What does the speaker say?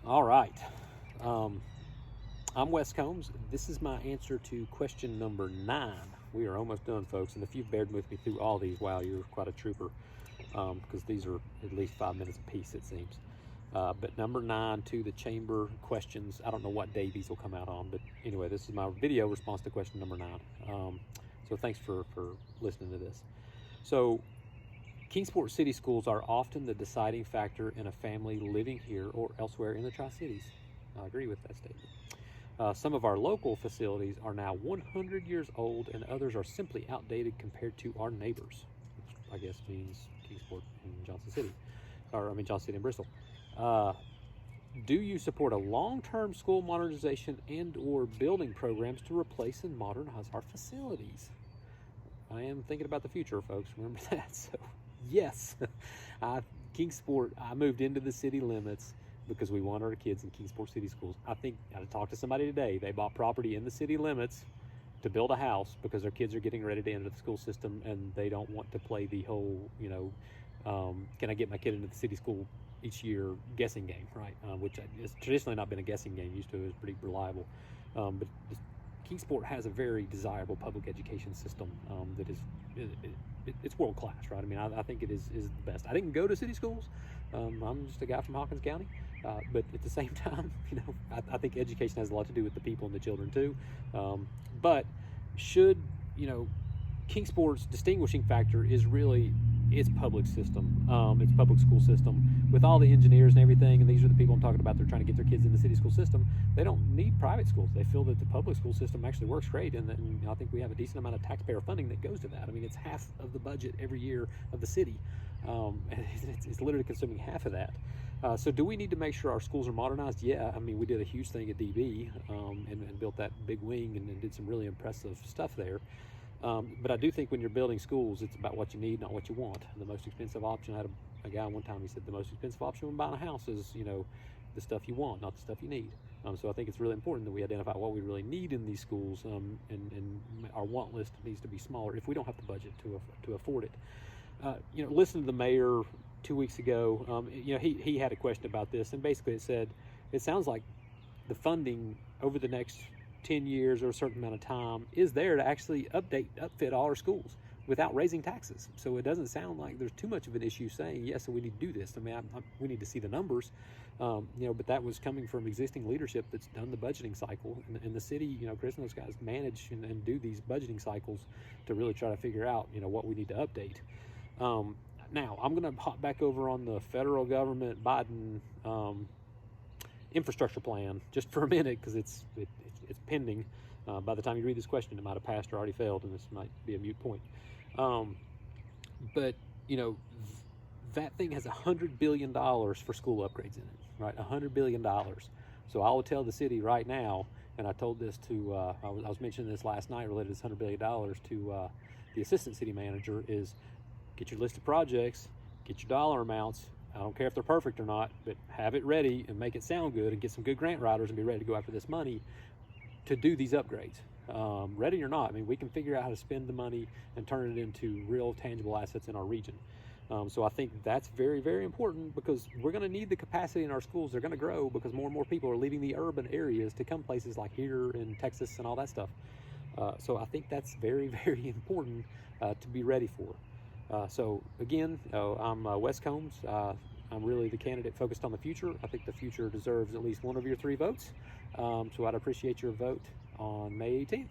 All right. I'm Wes Combs. This is my answer to question number 9. We are almost done, folks. And if you've bared with me through all these, wow, you're quite a trooper, because these are at least 5 minutes apiece, it seems. But number 9 to the chamber questions. I don't know what day these will come out on, but anyway, this is my video response to question number 9. So thanks for listening to this. So Kingsport City Schools are often the deciding factor in a family living here or elsewhere in the Tri-Cities. I agree with that statement. Some of our local facilities are now 100 years old, and others are simply outdated compared to our neighbors, which I guess means Kingsport and Johnson City, Johnson City and Bristol. Do you support a long-term school modernization and/or building programs to replace and modernize our facilities? I am thinking about the future, folks. Remember that. So, yes, Kingsport. I moved into the city limits because we want our kids in Kingsport City Schools. I think I talked to somebody today. They bought property in the city limits to build a house because their kids are getting ready to enter the school system, and they don't want to play the whole, can I get my kid into the city school each year guessing game, right? Which has traditionally not been a guessing game. Used to, it was pretty reliable. But Kingsport has a very desirable public education system that is it's world class, right? I mean, I think it is the best. I didn't go to city schools. I'm just a guy from Hawkins County, but at the same time, I think education has a lot to do with the people and the children too. But should Kingsport's distinguishing factor is really its public system, its public school system, with all the engineers and everything, and these are the people I'm talking about. They're trying to get their kids in the city school system. They don't need private schools. They feel that the public school system actually works great, and I think we have a decent amount of taxpayer funding that goes to that. I mean, it's half of the budget every year of the city. It's literally consuming half of that. So do we need to make sure our schools are modernized? Yeah, I mean, we did a huge thing at DB and built that big wing and did some really impressive stuff there. But I do think when you're building schools, it's about what you need, not what you want. The most expensive option, I had a guy one time, he said the most expensive option when buying a house is, the stuff you want, not the stuff you need. So I think it's really important that we identify what we really need in these schools, and our want list needs to be smaller if we don't have the budget to afford it. Listen to the mayor 2 weeks ago. He had a question about this, and basically it said, it sounds like the funding over the next 10 years or a certain amount of time is there to actually upfit all our schools without raising taxes. So it doesn't sound like there's too much of an issue saying, yes, so we need to do this. I mean, we need to see the numbers, but that was coming from existing leadership that's done the budgeting cycle. In the city, Chris and those guys manage and do these budgeting cycles to really try to figure out, what we need to update. Now, I'm going to hop back over on the federal government Biden infrastructure plan just for a minute, because it's pending. By the time you read this question, it might have passed or already failed, and this might be a moot point. But that thing has $100 billion for school upgrades in it, right? $100 billion. So I will tell the city right now, and I told this to I was mentioning this last night related to this $100 billion to the assistant city manager, is get your list of projects, get your dollar amounts. I don't care if they're perfect or not, but have it ready and make it sound good, and get some good grant writers and be ready to go after this money to do these upgrades. Ready or not, I mean, we can figure out how to spend the money and turn it into real tangible assets in our region. So I think that's very, very important, because we're going to need the capacity in our schools. They're going to grow because more and more people are leaving the urban areas to come places like here in Texas and all that stuff. So I think that's very, very important to be ready for. So again, I'm Wes Combs. I'm really the candidate focused on the future. I think the future deserves at least one of your 3 votes. So I'd appreciate your vote on May 18th.